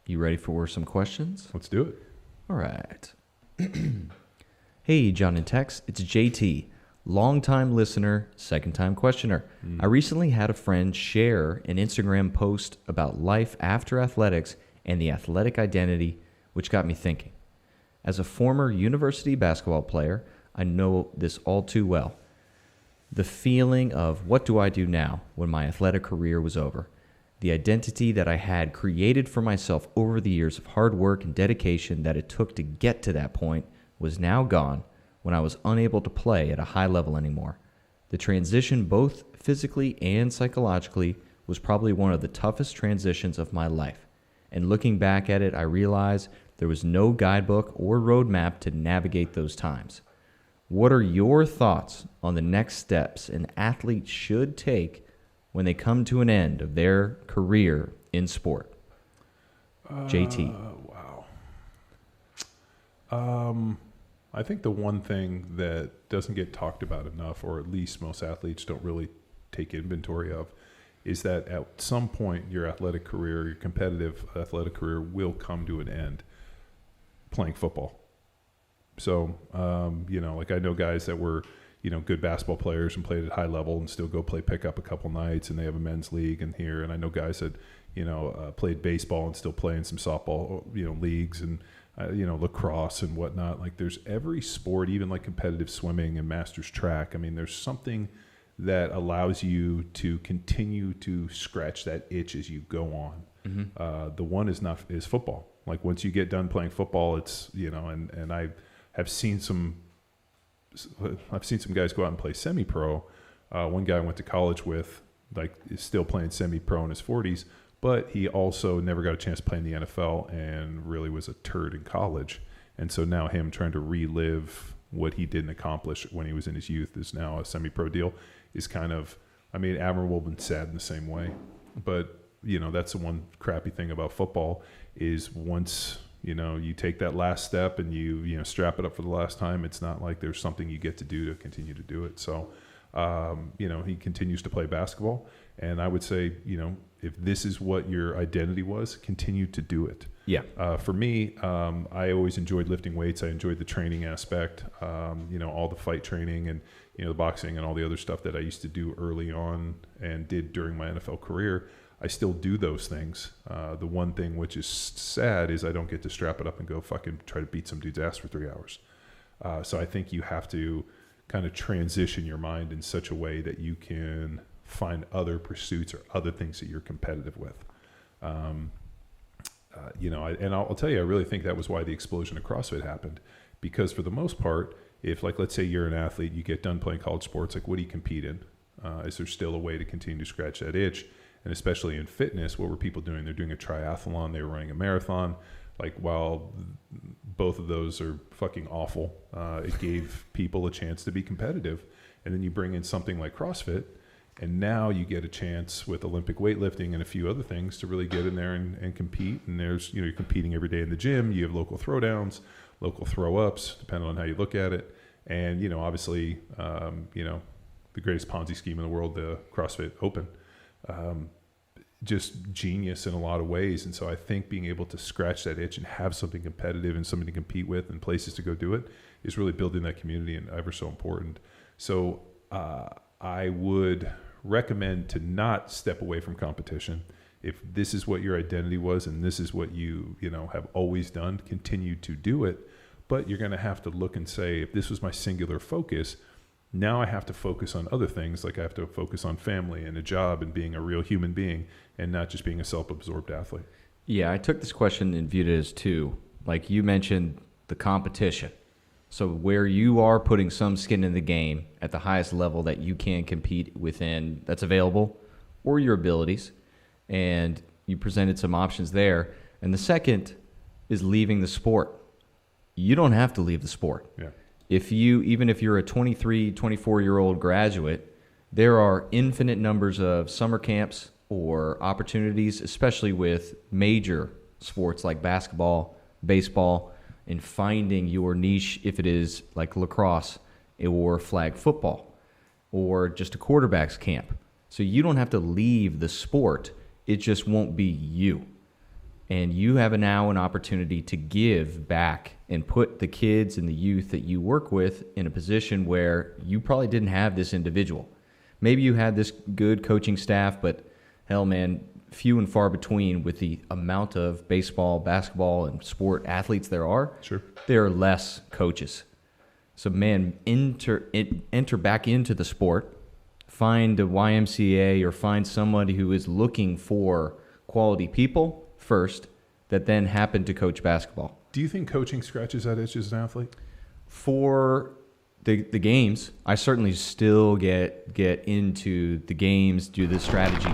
You ready for some questions? Let's do it. All right. Hey, John and Tex, it's JT, longtime listener, second-time questioner. I recently had a friend share an Instagram post about life after athletics and the athletic identity, which got me thinking. As a former university basketball player, I know this all too well. The feeling of what do I do now when my athletic career was over? The identity that I had created for myself over the years of hard work and dedication that it took to get to that point was now gone when I was unable to play at a high level anymore. The transition, both physically and psychologically, was probably one of the toughest transitions of my life. And looking back at it, I realized there was no guidebook or roadmap to navigate those times. What are your thoughts on the next steps an athlete should take when they come to an end of their career in sport? JT. Wow. I think the one thing that doesn't get talked about enough, or at least most athletes don't really take inventory of, is that at some point your athletic career, your competitive athletic career will come to an end playing football. So, like I know guys that were, good basketball players and played at high level and still go play pickup a couple nights, and they have a men's league in here. And I know guys that, played baseball and still play in some softball, leagues and, lacrosse and whatnot. Like there's every sport, even like competitive swimming and masters track. I mean, there's something that allows you to continue to scratch that itch as you go on. Mm-hmm. The one is football. Like once you get done playing football, it's, and I have seen I've seen some guys go out and play semi-pro. One guy I went to college with, is still playing semi-pro in his 40s, but he also never got a chance to play in the NFL and really was a turd in college. And so now him trying to relive what he didn't accomplish when he was in his youth is now a semi-pro deal is kind of, admirable and sad in the same way. But, that's the one crappy thing about football is once, you take that last step and you strap it up for the last time, it's not like there's something you get to do to continue to do it. So, he continues to play basketball. And I would say, if this is what your identity was, continue to do it. Yeah. For me, I always enjoyed lifting weights. I enjoyed the training aspect, all the fight training and, the boxing and all the other stuff that I used to do early on and did during my NFL career. I still do those things. The one thing which is sad is I don't get to strap it up and go fucking try to beat some dude's ass for 3 hours. So I think you have to kind of transition your mind in such a way that you can find other pursuits or other things that you're competitive with. I'll tell you, I really think that was why the explosion of CrossFit happened, because for the most part, if let's say you're an athlete, you get done playing college sports, what do you compete in? Is there still a way to continue to scratch that itch? And especially in fitness, what were people doing? They're doing a triathlon, they were running a marathon. While both of those are fucking awful, it gave people a chance to be competitive. And then you bring in something like CrossFit, and now you get a chance with Olympic weightlifting and a few other things to really get in there and compete. And there's, you're competing every day in the gym. You have local throwdowns, local throw-ups, depending on how you look at it. And, obviously, the greatest Ponzi scheme in the world, the CrossFit Open, just genius in a lot of ways. And so I think being able to scratch that itch and have something competitive and something to compete with and places to go do it is really building that community and ever so important. So I would recommend to not step away from competition. If this is what your identity was and this is what you have always done, continue to do it. But you're going to have to look and say, if this was my singular focus, now I have to focus on other things. Like I have to focus on family and a job and being a real human being and not just being a self-absorbed athlete. Yeah, I took this question and viewed it as two. Like you mentioned, the competition. So where you are putting some skin in the game at the highest level that you can compete within that's available, or your abilities, and you presented some options there. And the second is leaving the sport. You don't have to leave the sport. Yeah. Even if you're a 23, 24-year-old graduate, there are infinite numbers of summer camps or opportunities, especially with major sports like basketball, baseball, in finding your niche, if it is like lacrosse or flag football or just a quarterback's camp. So you don't have to leave the sport. It just won't be you. And you have now an opportunity to give back and put the kids and the youth that you work with in a position where you probably didn't have this individual. Maybe you had this good coaching staff, but hell, man, few and far between with the amount of baseball, basketball, and sport athletes there are. Sure. There are less coaches. So, man, enter back into the sport, find a YMCA or find somebody who is looking for quality people first that then happen to coach basketball. Do you think coaching scratches that itch as an athlete? For the games, I certainly still get into the games, do the strategy